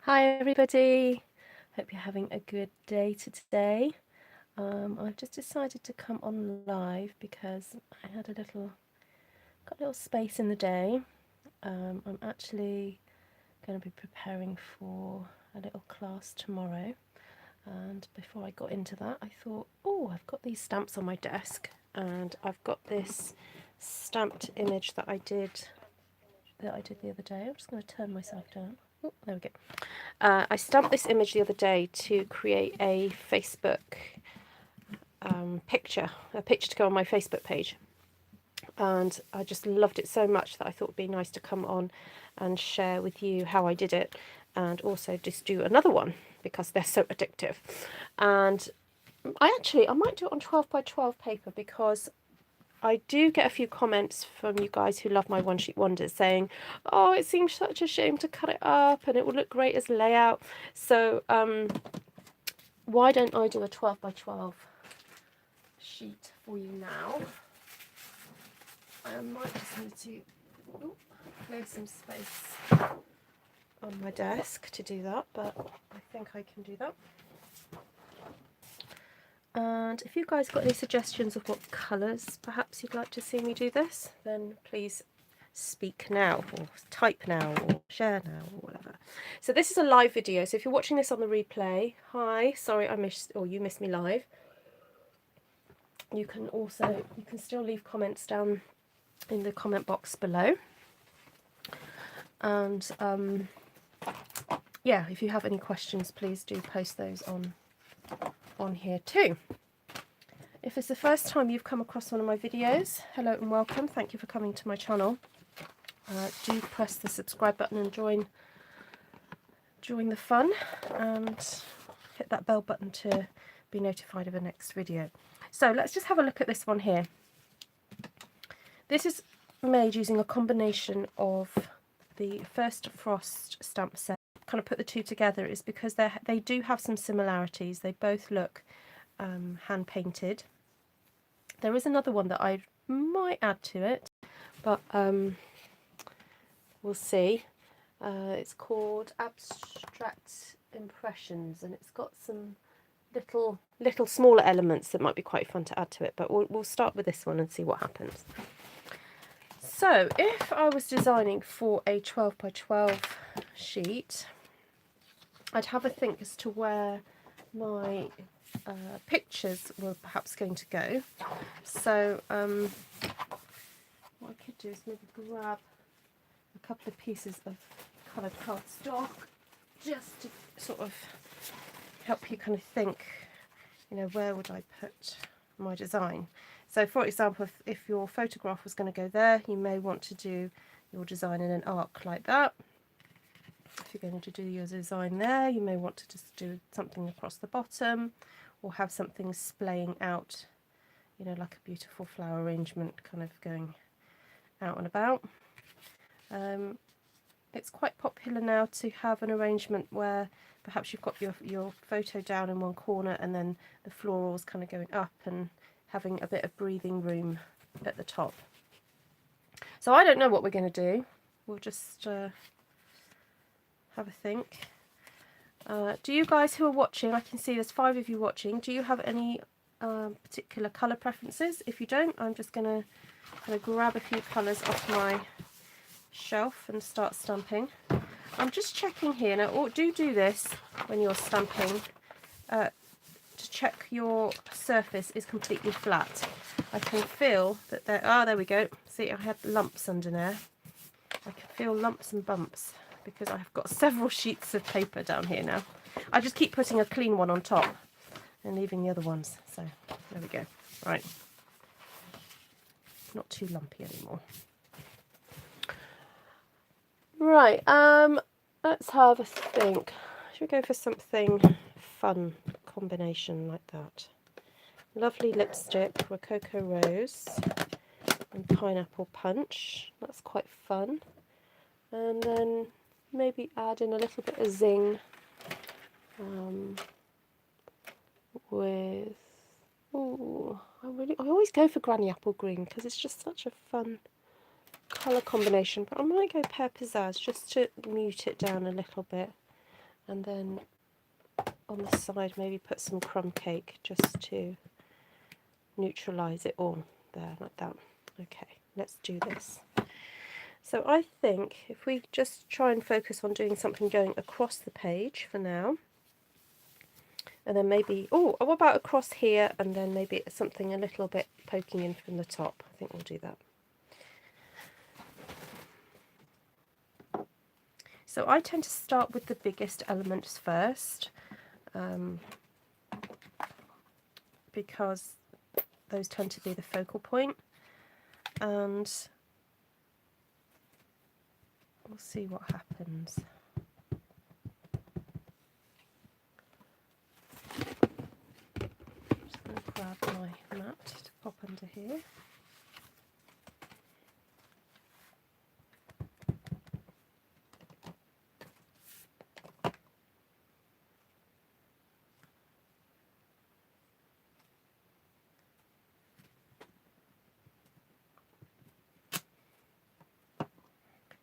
Hi everybody, hope you're having a good day today. I've just decided to come on live because I had got a little space in the day. I'm actually going to be preparing for a little class tomorrow, and before I got into that I thought, oh, I've got these stamps on my desk and I've got this stamped image that I did the other day. I'm just going to turn myself down. Oh, there we go. I stamped this image the other day to create a Facebook picture to go on my Facebook page. And I just loved it so much that I thought it'd be nice to come on and share with you how I did it, and also just do another one because they're so addictive. And I might do it on 12 by 12 paper because I do get a few comments from you guys who love my one sheet wonders saying, oh, it seems such a shame to cut it up and it would look great as layout. So why don't I do a 12 by 12 sheet for you now? I might just need to clear some space on my desk to do that, but I think I can do that. And if you guys got any suggestions of what colours perhaps you'd like to see me do this, then please speak now, or type now, or share now, or whatever. So this is a live video, so if you're watching this on the replay, hi, sorry you missed me live. You can still leave comments down in the comment box below. And yeah, if you have any questions, please do post those on here too. If it's the first time you've come across one of my videos, hello and welcome. Thank you for coming to my channel. Do press the subscribe button and join the fun, and hit that bell button to be notified of the next video. So let's just have a look at this one here. This is made using a combination of the First Frost stamp set. Kind of put the two together is because they do have some similarities. They both look hand painted. There is another one that I might add to it, but we'll see. It's called Abstract Impressions, and it's got some little smaller elements that might be quite fun to add to it, but we'll start with this one and see what happens. So if I was designing for a 12 by 12 sheet, I'd have a think as to where my pictures were perhaps going to go. So what I could do is maybe grab a couple of pieces of coloured cardstock just to sort of help you kind of think, you know, where would I put my design. So for example, if your photograph was going to go there, you may want to do your design in an arc like that. If you're going to do your design there, you may want to just do something across the bottom, or have something splaying out, you know, like a beautiful flower arrangement kind of going out and about. It's quite popular now to have an arrangement where perhaps you've got your photo down in one corner and then the florals kind of going up and having a bit of breathing room at the top. So I don't know what we're going to do. We'll just have a think. Do you guys who are watching, I can see there's 5 of you watching, do you have any particular colour preferences? If you don't, I'm just going to kind of grab a few colours off my shelf and start stamping. I'm just checking here now. Do this when you're stamping to check your surface is completely flat. I can feel that there we go. See, I had lumps under there. I can feel lumps and bumps because I've got several sheets of paper down here now. I just keep putting a clean one on top and leaving the other ones. So there we go. Right, not too lumpy anymore. Right, let's have a think. Should we go for something fun combination like that? Lovely lipstick, Rococo Rose and Pineapple Punch. That's quite fun. And then maybe add in a little bit of zing with... Oh, I always go for Granny Apple Green because it's just such a fun colour combination, but I might go Pear Pizzazz just to mute it down a little bit. and then on the side maybe put some crumb cake just to neutralise it all there, like that. Okay, let's do this. So I think if we just try and focus on doing something going across the page for now, and then maybe, oh, what about across here, and then maybe something a little bit poking in from the top. I think we'll do that. So I tend to start with the biggest elements first, because those tend to be the focal point, and we'll see what happens. I'm just going to grab my mat to pop under here.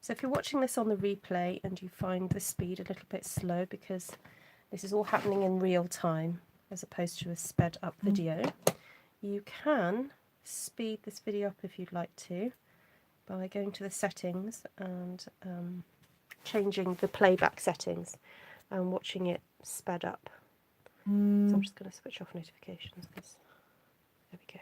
So if you're watching this on the replay and you find the speed a little bit slow, because this is all happening in real time as opposed to a sped up video, you can speed this video up if you'd like to by going to the settings and changing the playback settings and watching it sped up. So I'm just going to switch off notifications because there we go.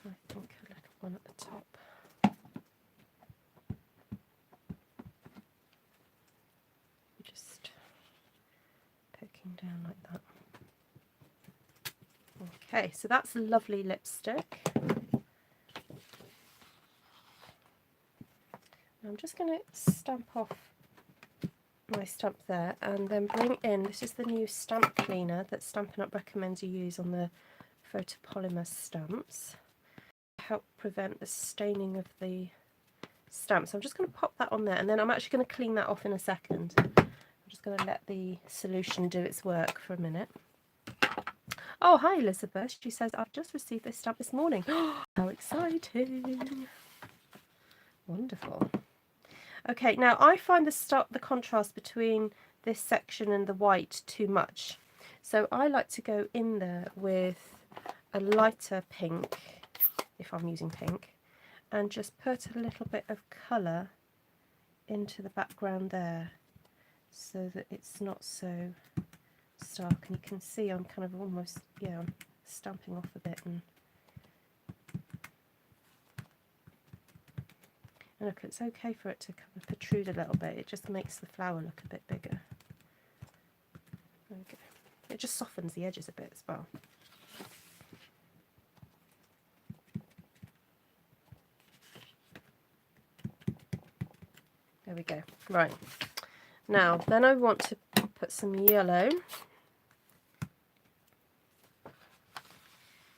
I think a little one at the top. Just poking down like that. Okay, so that's lovely lipstick. I'm just going to stamp off my stamp there and then bring in, this is the new stamp cleaner that Stampin' Up recommends you use on the photopolymer stamps. Help prevent the staining of the stamp. So I'm just going to pop that on there, and then I'm actually going to clean that off in a second. I'm just going to let the solution do its work for a minute. Oh, hi Elizabeth. She says, I've just received this stamp this morning. How exciting. Wonderful. Okay, now I find the contrast between this section and the white too much. So I like to go in there with a lighter pink, if I'm using pink, and just put a little bit of colour into the background there so that it's not so stark. And you can see I'm kind of almost, yeah, I'm stamping off a bit. And look, it's okay for it to kind of protrude a little bit. It just makes the flower look a bit bigger. There we go. It just softens the edges a bit as well. There we go. Right. Now, then I want to put some yellow.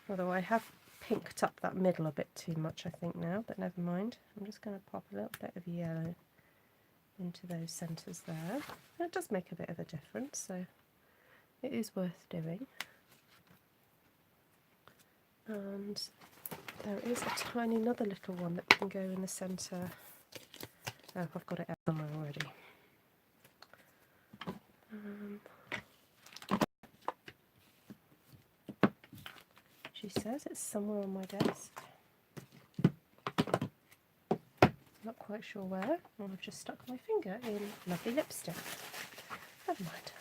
Although I have pinked up that middle a bit too much, I think, now, but never mind. I'm just going to pop a little bit of yellow into those centres there. It does make a bit of a difference, so it is worth doing. And there is a tiny another little one that can go in the centre. Oh, I've got it out somewhere already. She says it's somewhere on my desk. Not quite sure where. Well, I've just stuck my finger in lovely lipstick. Never mind.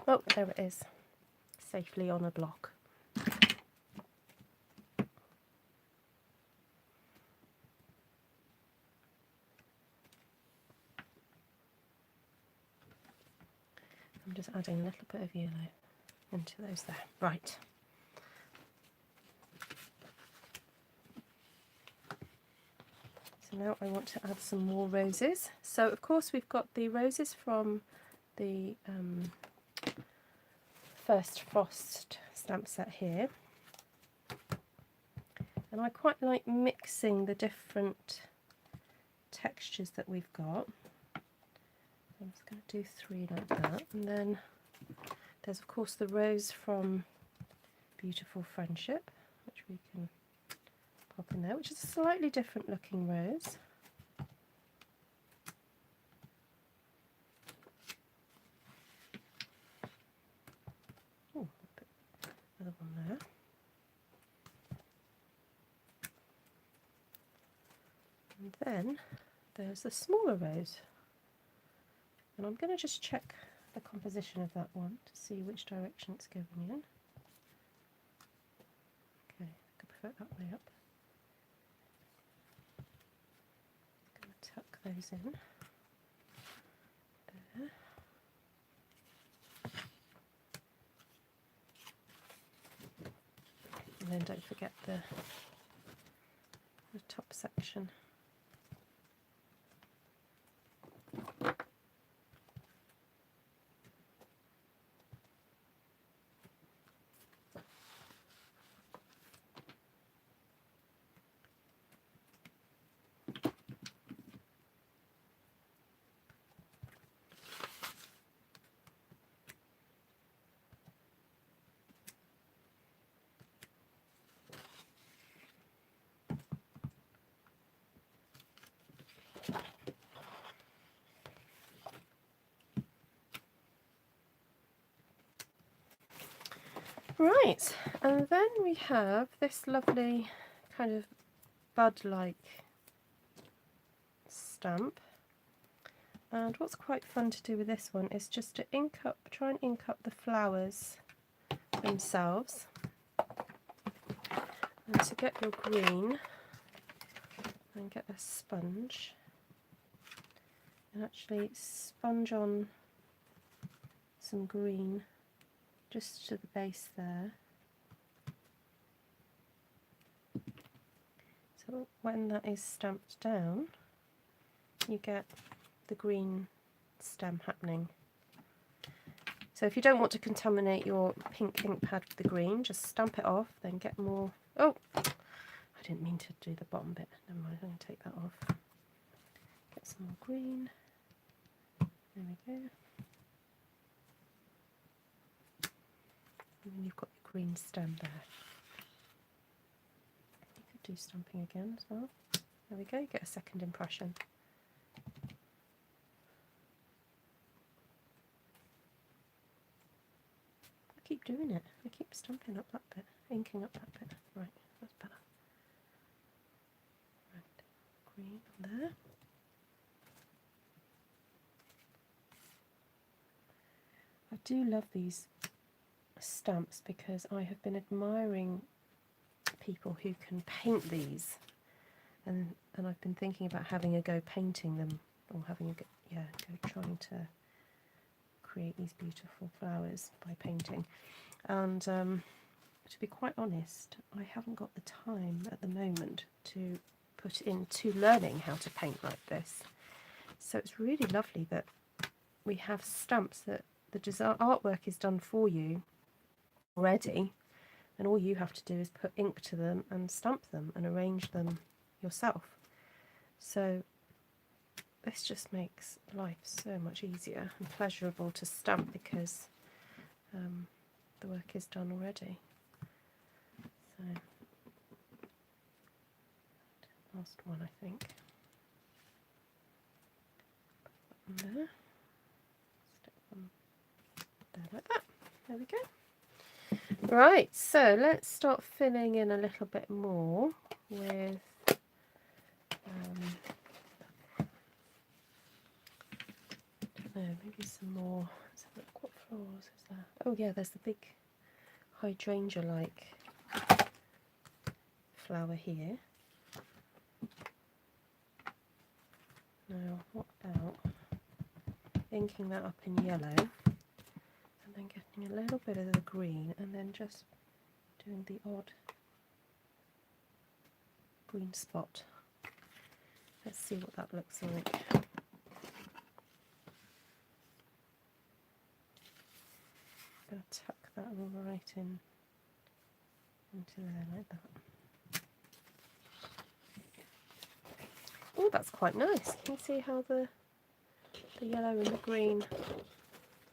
Oh, there it is. Safely on a block. I'm just adding a little bit of yellow into those there. Right. So now I want to add some more roses. So of course we've got the roses from the First Frost stamp set here. And I quite like mixing the different textures that we've got. I'm just going to do 3 like that, and then there's of course the rose from beautiful friendship, which we can pop in there, which is a slightly different looking rose. Oh, another one there. And then there's the smaller rose, and I'm going to just check the composition of that one to see which direction it's going in. Okay, I can put it that way up. I'm going to tuck those in there. And then don't forget the top section. Right, and then we have this lovely kind of bud-like stamp, and what's quite fun to do with this one is just to try and ink up the flowers themselves. And to get your green, and get a sponge and actually sponge on some green just to the base there. So when that is stamped down, you get the green stem happening. So if you don't want to contaminate your pink ink pad with the green, just stamp it off, then get more. Oh, I didn't mean to do the bottom bit. Never mind, I'm going to take that off. Get some more green. There we go. And then you've got your green stem there. You could do stamping again as well. There we go, you get a second impression. I keep doing it. I keep stamping up that bit, inking up that bit. Right, that's better. Right, green on there. I do love these stamps because I have been admiring people who can paint these, and I've been thinking about having a go painting them, or having a go, go trying to create these beautiful flowers by painting. And to be quite honest, I haven't got the time at the moment to put into learning how to paint like this. So it's really lovely that we have stamps that the artwork is done for you already, and all you have to do is put ink to them and stamp them and arrange them yourself. So this just makes life so much easier and pleasurable to stamp because the work is done already. So last one, I think. Put that one there. Stick one there like that. There we go. Right, so let's start filling in a little bit more with maybe some more. Let's have a look. What flowers is there? Oh yeah, there's the big hydrangea-like flower here. Now, what about inking that up in yellow, and then getting a little bit of the green, and then just doing the odd green spot. Let's see what that looks like. I'm going to tuck that right in into there like that. Oh, that's quite nice. Can you see how the yellow and the green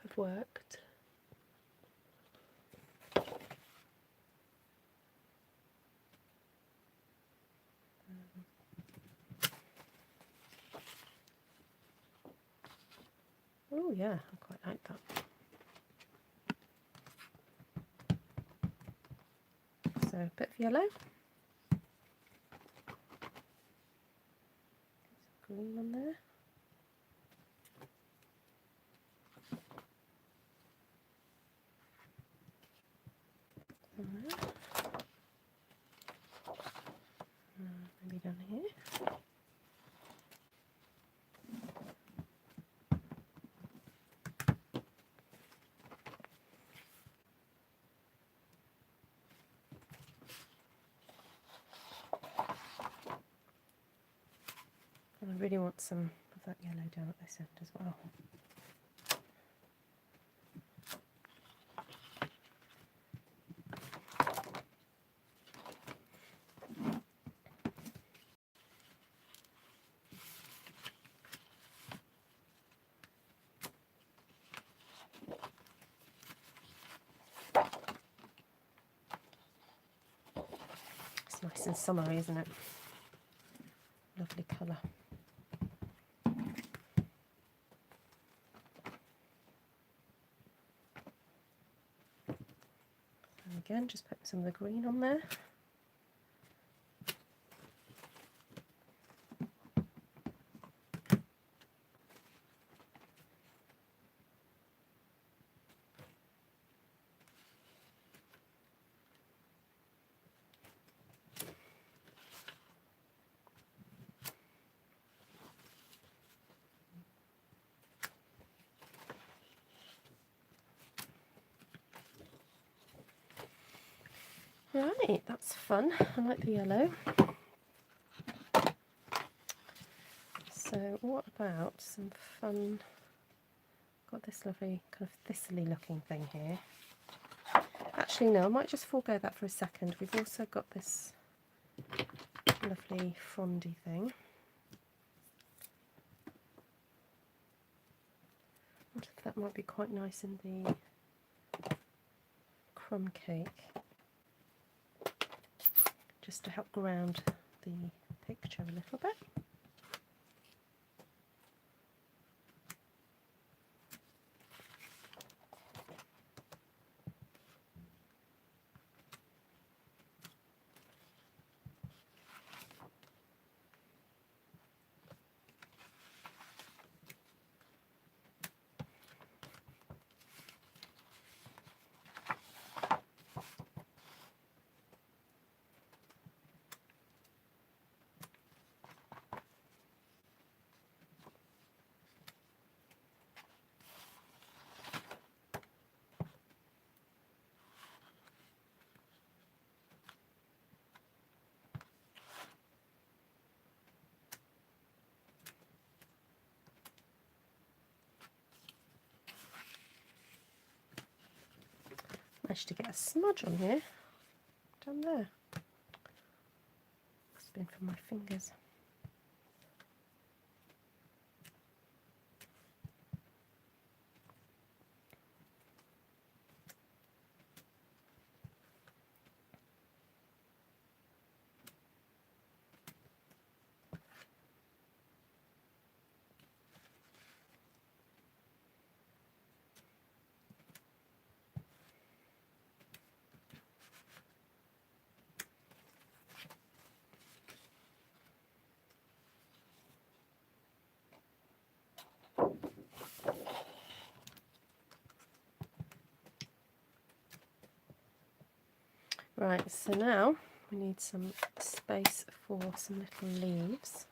have worked? yeah, I quite like that. So a bit of yellow, some green on there. Maybe down here. And I really want some of that yellow down at this end as well. It's nice and summery, isn't it? Lovely colour. And again, just put some of the green on there. Right, that's fun. I like the yellow. So what about some fun, got this lovely kind of thistly looking thing here. Actually no, I might just forego that for a second. We've also got this lovely frondy thing. I wonder if that might be quite nice in the crumb cake, just to help ground the picture a little bit. Managed to get a smudge on here, down there. Must have been from my fingers. Right, so now we need some space for some little leaves.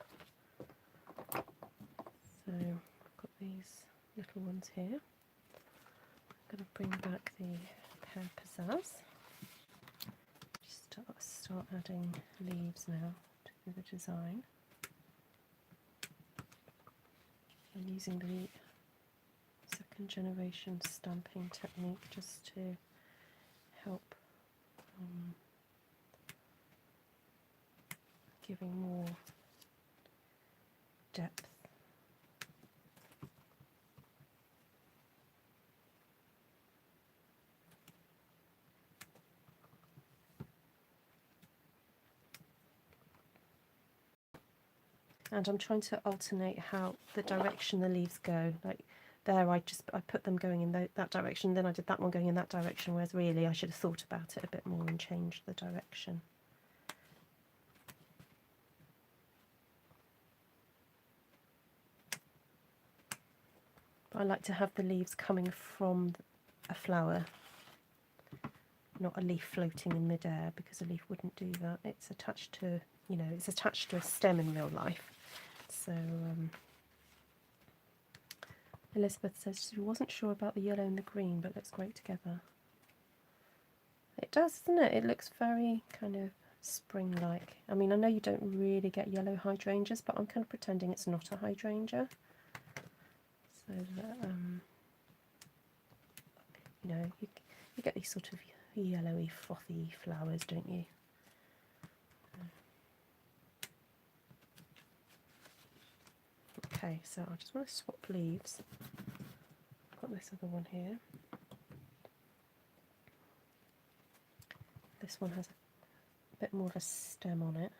So I've got these little ones here. I'm going to bring back the pear pizzazz. Start adding leaves now to the design. I'm using the second generation stamping technique just to help giving more depth. And I'm trying to alternate how the direction the leaves go. Like there I put them going in that direction, then I did that one going in that direction, whereas really I should have thought about it a bit more and changed the direction. But I like to have the leaves coming from a flower, not a leaf floating in midair, because a leaf wouldn't do that. It's attached to, you know, it's attached to a stem in real life. So Elizabeth says she wasn't sure about the yellow and the green, but looks great together. It does, doesn't it? It looks very kind of spring-like. I mean, I know you don't really get yellow hydrangeas, but I'm kind of pretending it's not a hydrangea. So that, you know, you get these sort of yellowy, frothy flowers, don't you? Okay, so I just want to swap leaves. I've got this other one here. This one has a bit more of a stem on it.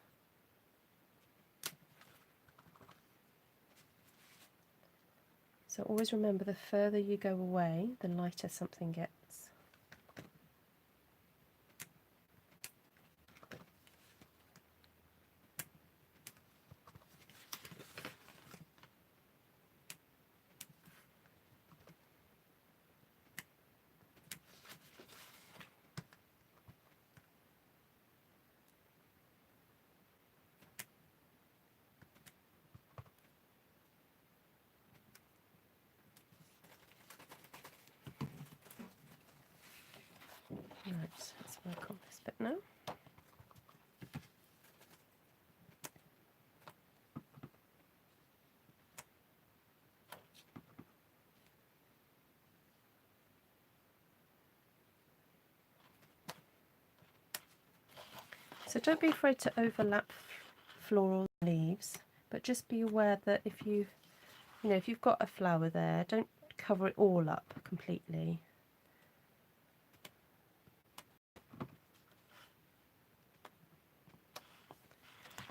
So always remember, the further you go away, the lighter something gets. Right, let's work on this bit now. So don't be afraid to overlap floral leaves, but just be aware that if you know, if you've got a flower there, don't cover it all up completely.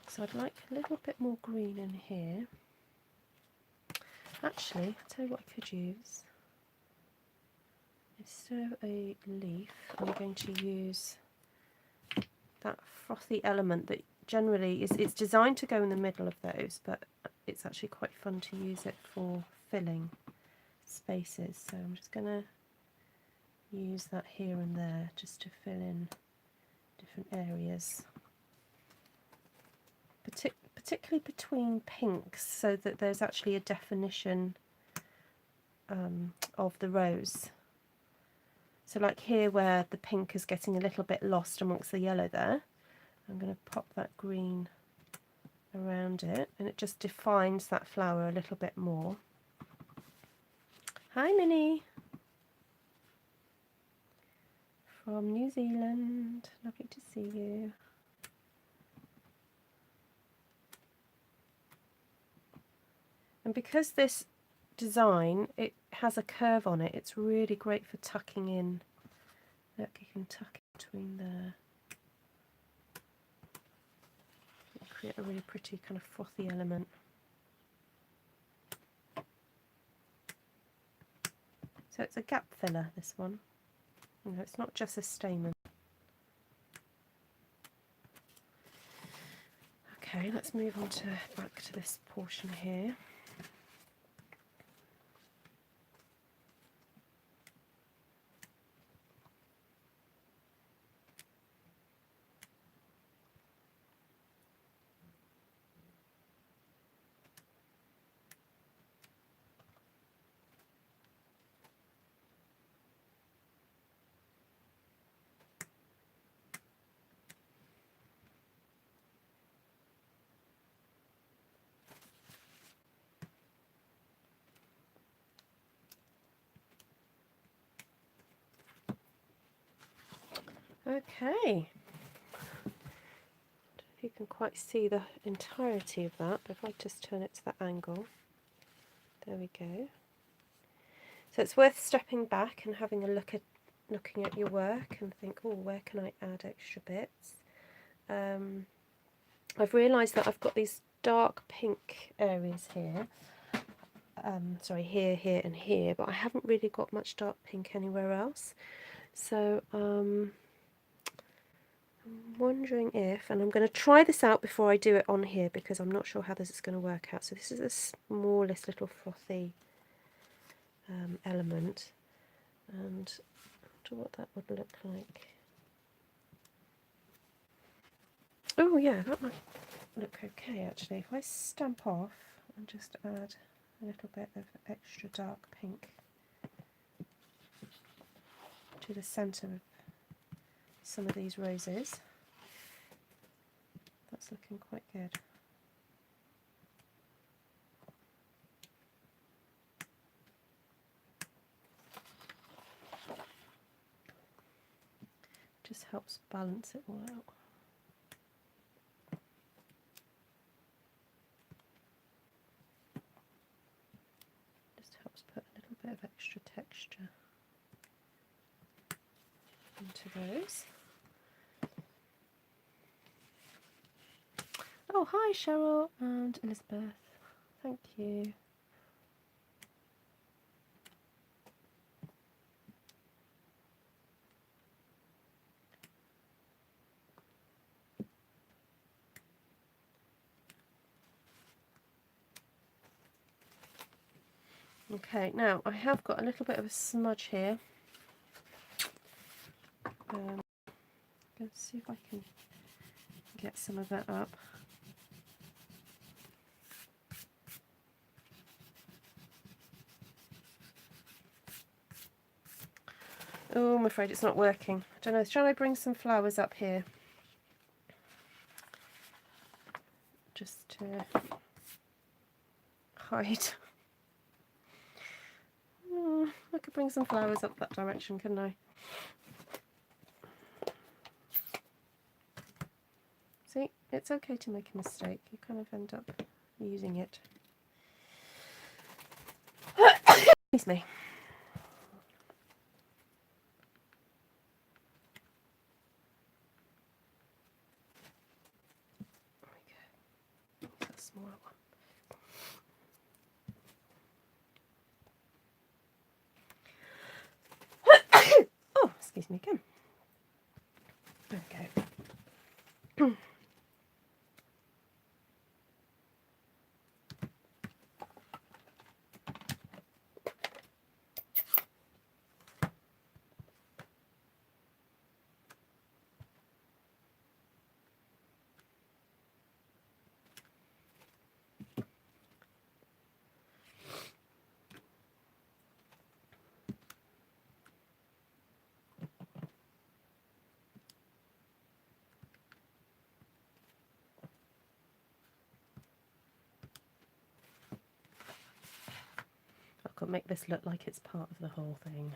So I'd like a little bit more green in here. Actually, I'll tell you what I could use. Instead of a leaf, I'm going to use that frothy element that generally it's designed to go in the middle of those, but it's actually quite fun to use it for filling spaces. So I'm just going to use that here and there just to fill in different areas, particularly between pinks, so that there's actually a definition of the rose. So like here where the pink is getting a little bit lost amongst the yellow there, I'm going to pop that green around it, and it just defines that flower a little bit more. Hi Minnie! From New Zealand, lovely to see you. And because this design, it has a curve on it, it's really great for tucking in. Look, you can tuck it between there. Create a really pretty kind of frothy element. So it's a gap filler, this one. You know, it's not just a stamen. Okay, let's move on to back to this portion here. Okay, I don't know if you can quite see the entirety of that, but if I just turn it to that angle, there we go. So it's worth stepping back and having a looking at your work and think, oh, where can I add extra bits? I've realised that I've got these dark pink areas here, sorry, here, here and here, but I haven't really got much dark pink anywhere else. So I'm wondering if, and I'm going to try this out before I do it on here because I'm not sure how this is going to work out. So this is the smallest little frothy element, and I wonder what that would look like. Oh yeah, that might look okay actually. If I stamp off and just add a little bit of extra dark pink to the centre of some of these roses, that's looking quite good. Just helps balance it all out. Just helps put a little bit of extra texture into those. Oh, hi Cheryl and Elizabeth. Thank you. Okay, now I have got a little bit of a smudge here. Let's see if I can get some of that up. Oh, I'm afraid it's not working. I don't know, shall I bring some flowers up here? Just to hide. Oh, I could bring some flowers up that direction, couldn't I? See, it's okay to make a mistake. You kind of end up using it. Excuse me. There we go. That's a smaller one. Oh, excuse me again. There we go. I've got to make this look like it's part of the whole thing.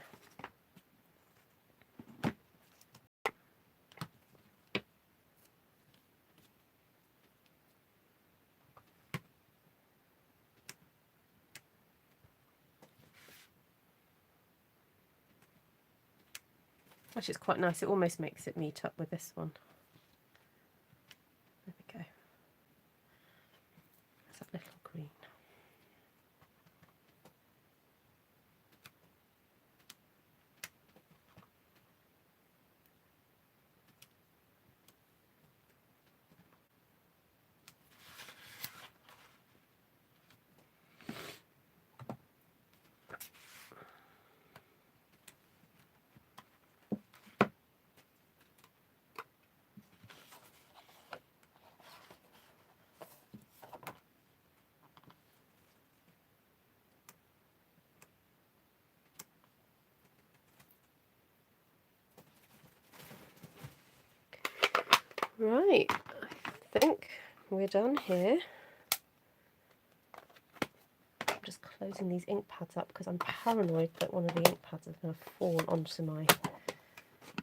Actually, it's quite nice. It almost makes it meet up with this one. There we go. There's that little green. Right, I think we're done here. I'm just closing these ink pads up because I'm paranoid that one of the ink pads is going to fall onto my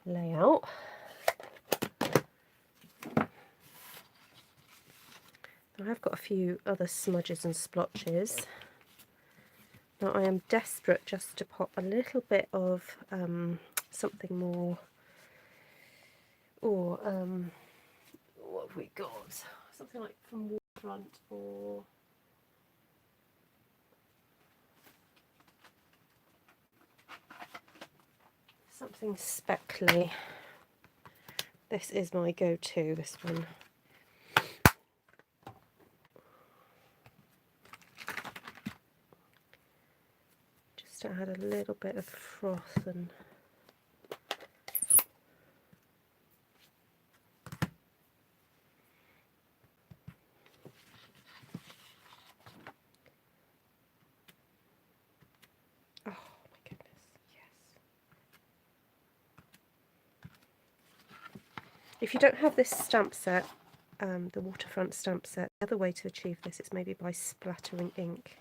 layout. I have got a few other smudges and splotches. Now I am desperate just to pop a little bit of something more, or what have we got? Something like from Waterfront, or something speckly. This is my go-to, this one. Just to add a little bit of froth and oh my goodness, yes. If you don't have this stamp set, the waterfront stamp set, the other way to achieve this is maybe by splattering ink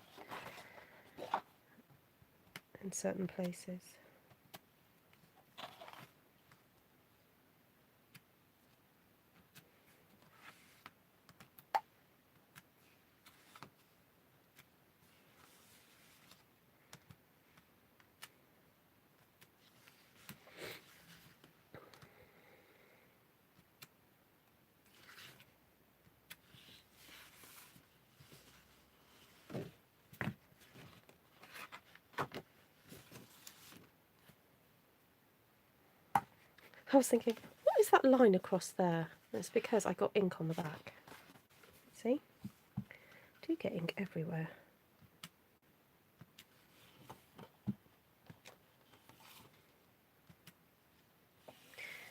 in certain places. I was thinking, what is that line across there? And it's because I got ink on the back. See? I do get ink everywhere.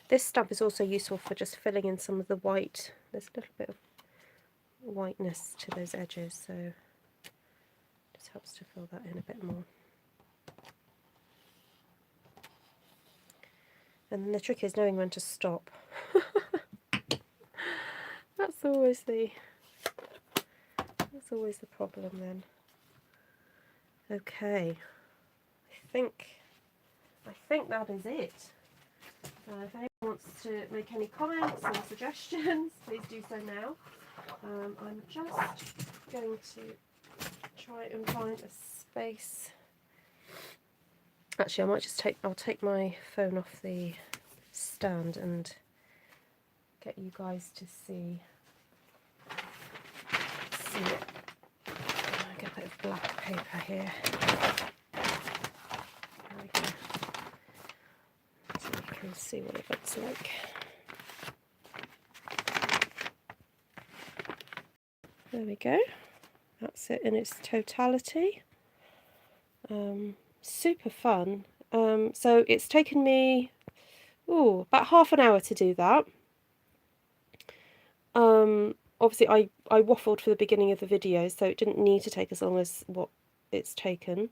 This stamp is also useful for just filling in some of the white. There's a little bit of whiteness to those edges, so it just helps to fill that in a bit more. And then the trick is knowing when to stop. That's always the problem then. Okay, I think that is it. If anyone wants to make any comments or suggestions, please do so now. I'm just going to try and find a space. Actually, I might just I'll take my phone off the stand and get you guys to see it. I'll get a bit of black paper here. There we go. So you can see what it looks like. There we go. That's it in its totality. Super fun. So it's taken me about half an hour to do that. Obviously I waffled for the beginning of the video, so it didn't need to take as long as what it's taken.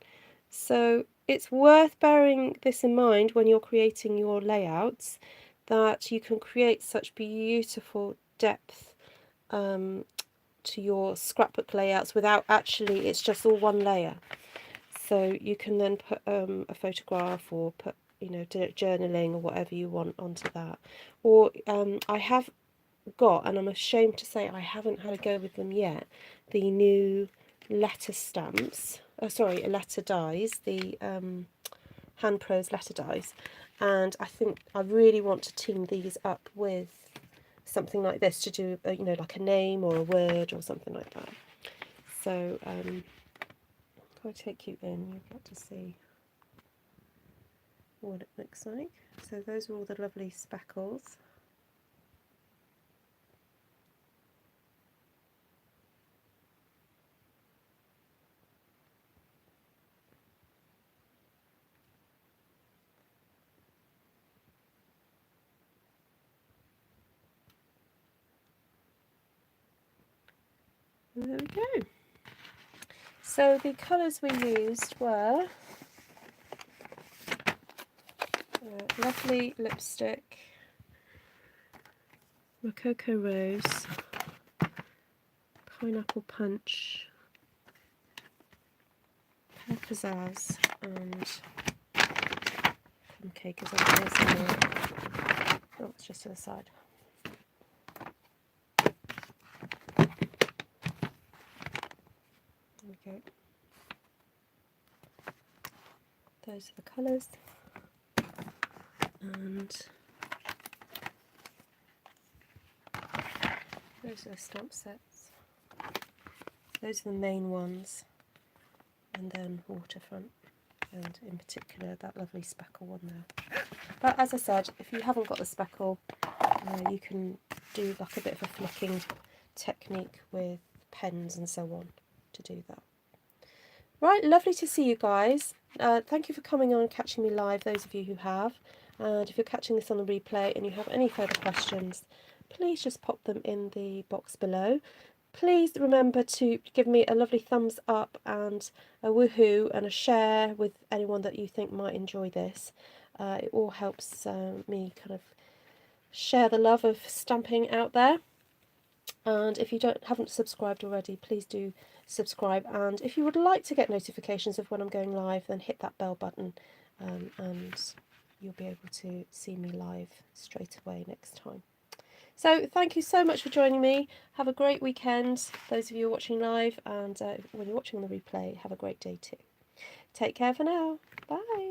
So it's worth bearing this in mind when you're creating your layouts, that you can create such beautiful depth to your scrapbook layouts without actually, it's just all one layer. So you can then put a photograph or put, you know, journaling or whatever you want onto that. Or I have got, and I'm ashamed to say I haven't had a go with them yet, the new letter stamps, letter dies, the Hand Pros letter dies, and I think I really want to team these up with something like this to do, you know, like a name or a word or something like that. So if I take you in, you'll get to see what it looks like. So those are all the lovely speckles. And there we go. So the colours we used were lovely lipstick, Rococo Rose, Pineapple Punch, Pear Pizzazz, and Plum Cake is on here somewhere. Oh, it's just to the side. There we go. Those are the colours. And those are the stamp sets. Those are the main ones. And then Waterfront. And in particular, that lovely speckle one there. But as I said, if you haven't got the speckle, you can do like a bit of a flicking technique with pens and so on to do that. Right, lovely to see you guys. Thank you for coming on and catching me live, those of you who have. And if you're catching this on the replay and you have any further questions, please just pop them in the box below. Please remember to give me a lovely thumbs up and a woohoo and a share with anyone that you think might enjoy this. It all helps me kind of share the love of stamping out there. And if you haven't subscribed already, please do subscribe. And if you would like to get notifications of when I'm going live, then hit that bell button, and you'll be able to see me live straight away next time. So thank you so much for joining me. Have a great weekend, those of you watching live, and when you're watching the replay, have a great day too. Take care for now. Bye.